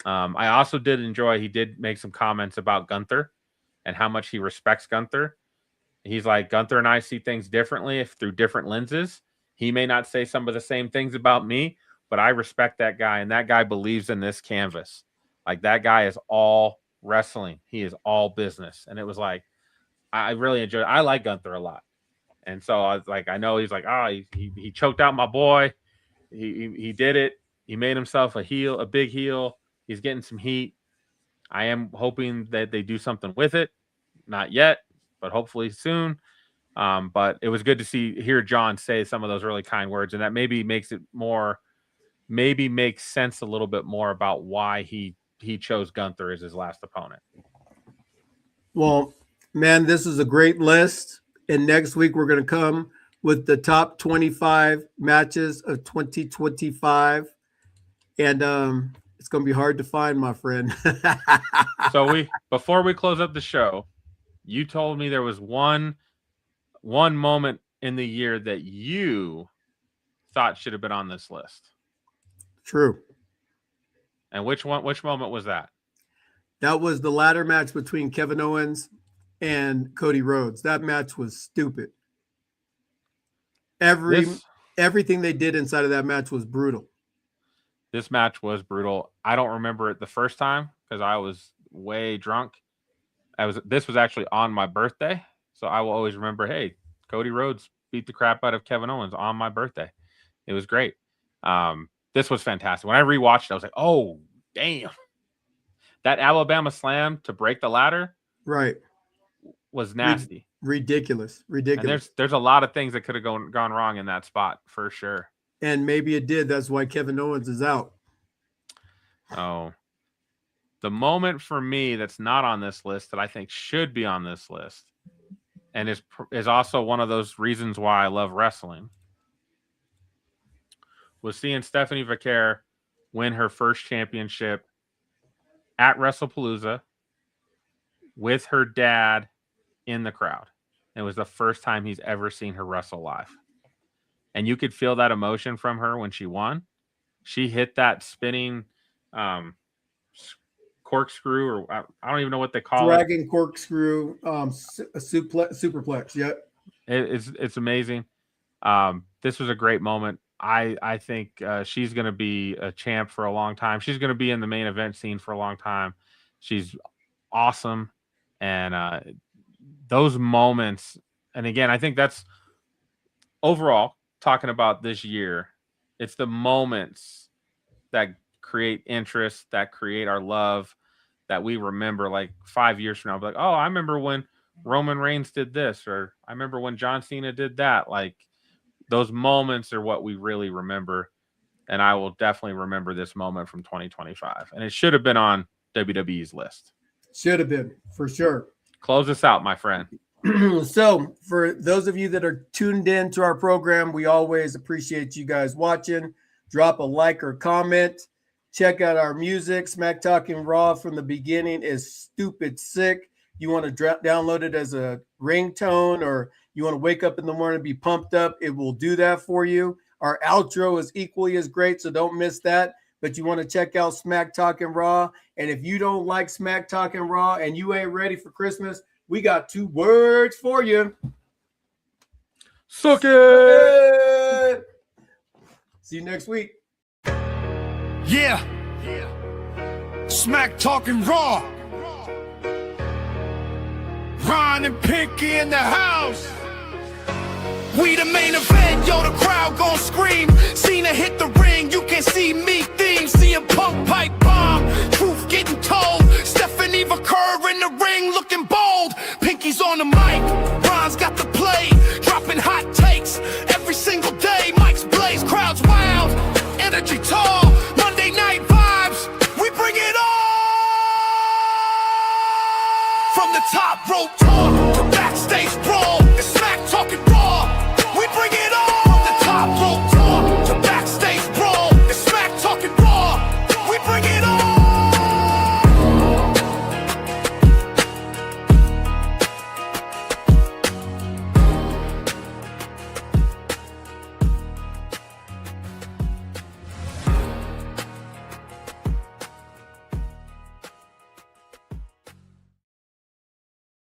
S2: I also did enjoy, he did make some comments about Gunther and how much he respects Gunther. He's like, Gunther and I see things differently through different lenses. He may not say some of the same things about me, but I respect that guy, and that guy believes in this canvas. Like, that guy is all wrestling. He is all business. And it was like, I really enjoyed it. I like Gunther a lot. And so I was like, I know he's like, he choked out my boy. He did it. He made himself a big heel. He's getting some heat. I am hoping that they do something with it. Not yet, but hopefully soon. But it was good to hear John say some of those really kind words, and that maybe makes sense a little bit more about why he chose Gunther as his last opponent.
S3: Well, man, this is a great list. And next week we're going to come with the top 25 matches of 2025. And it's going to be hard to find, my friend.
S2: So before we close up the show, you told me there was one moment in the year that you thought should have been on this list.
S3: True.
S2: And which moment was that?
S3: That was the ladder match between Kevin Owens and Cody Rhodes. That match was stupid. Everything they did inside of that match was brutal.
S2: This match was brutal. I don't remember it the first time because I was way drunk. This was actually on my birthday, so I will always remember, hey, Cody Rhodes beat the crap out of Kevin Owens on my birthday. It was great. This was fantastic. When I rewatched it, I was like, oh, damn. That Alabama slam to break the ladder was nasty.
S3: Ridiculous.
S2: And there's a lot of things that could have gone wrong in that spot for sure.
S3: And maybe it did. That's why Kevin Owens is out.
S2: Oh. The moment for me that's not on this list that I think should be on this list and is also one of those reasons why I love wrestling was seeing Stephanie Vaquer win her first championship at WrestlePalooza with her dad in the crowd. It was the first time he's ever seen her wrestle live. And you could feel that emotion from her when she won. She hit that spinning corkscrew, or I don't even know what they call
S3: Dragon corkscrew, a superplex. Yep.
S2: It's amazing. This was a great moment. I think she's going to be a champ for a long time. She's going to be in the main event scene for a long time. She's awesome. And those moments, and again, I think that's overall talking about this year. It's the moments that create interest, that create our love, that we remember like 5 years from now. Like, oh, I remember when Roman Reigns did this, or I remember when John Cena did that. Like, those moments are what we really remember. and I will definitely remember this moment from 2025. And it should have been on WWE's list.
S3: Should have been, for sure.
S2: Close us out, my friend.
S3: So for those of you that are tuned in to our program, we always appreciate you guys watching. Drop a like or comment. Check out our music. Smack Talking Raw from the beginning is stupid sick. You want to download it as a ringtone, or you want to wake up in the morning and be pumped up, it will do that for you. Our outro is equally as great, so don't miss that. But you want to check out Smack Talking Raw. And if you don't like Smack Talking Raw and you ain't ready for Christmas, we got 2 words for you.
S2: Suck it!
S3: See you next week.
S1: Yeah. Smack Talking Raw. Ron and Pinky in the house. We the main event, yo, the crowd gon' scream. Cena hit the ring, you can see me theme. CM Punk pipe bomb, truth getting told. Stephanie Vaquer in the ring looking bold. Pinky's on the mic, Ron's got the play. Dropping hot takes every single day. Mike's blaze, crowds wild, energy tall. Monday night vibes, we bring it on. From the top rope talk to backstage